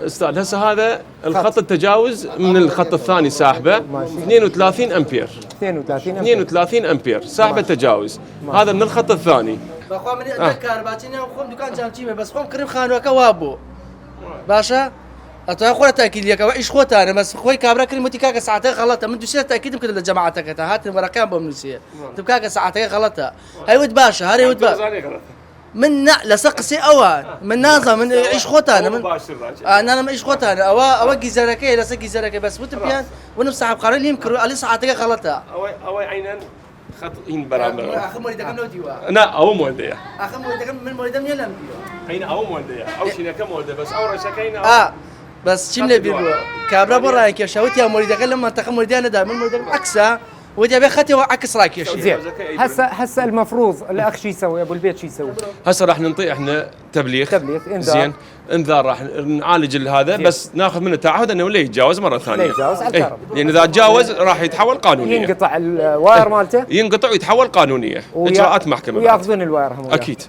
استاذ هسه هذا الخط التجاوز من الخط الثاني ساحبه 32 امبير. 32 امبير ساحبه تجاوز. هذا من الخط الثاني. بخوا من اتذكر باتيني وخوم دكان جامتي بس خوم كريم خانو كوابو باشا اتوقع خويا تاكيد لك ايش خوت انا بس خوي كابرا كريم متي ساعتين غلطه من دوسيه تاكيد يمكن لجماعتك هات ورقه بمنسيه تبكاك ساعتين غلطه هاي ود باشا هاي ود باشا من لسقسي اوان من نازم من ايش خوت انا من انا ما ايش خوت انا اوقي زركي لسقي زركي بس متبيان ونفس صاحب قرار يمكن علي ساعتين غلطه او عينا خط ان برامج اخر مريد كم لو ديوا لا او موديه اخر مريد كم من مريد من يلم عين او موديه او شيء كم موديه بس اول شيء كاين بس شمله بيرو كابرا برا كيف شاوت يا مريد لما تقم مريد انا دائما مريد عكسه ودي ابي اخذته عكس رايك يا شيخ. زين هسه المفروض الاخ شو يسوي ابو البيت شو يسوي؟ هسه راح ننطي احنا تبليغ انذار زين انذار راح نعالج هذا بس ناخذ منه تعهد انه لا يتجاوز مره ثانيه. لا يتجاوز على الكهرباء. لان اذا تجاوز راح يتحول قانونيه. ينقطع الواير مالته ينقطع ويتحول قانونيه اجراءات محكمه وياخذون الواير هم اكيد.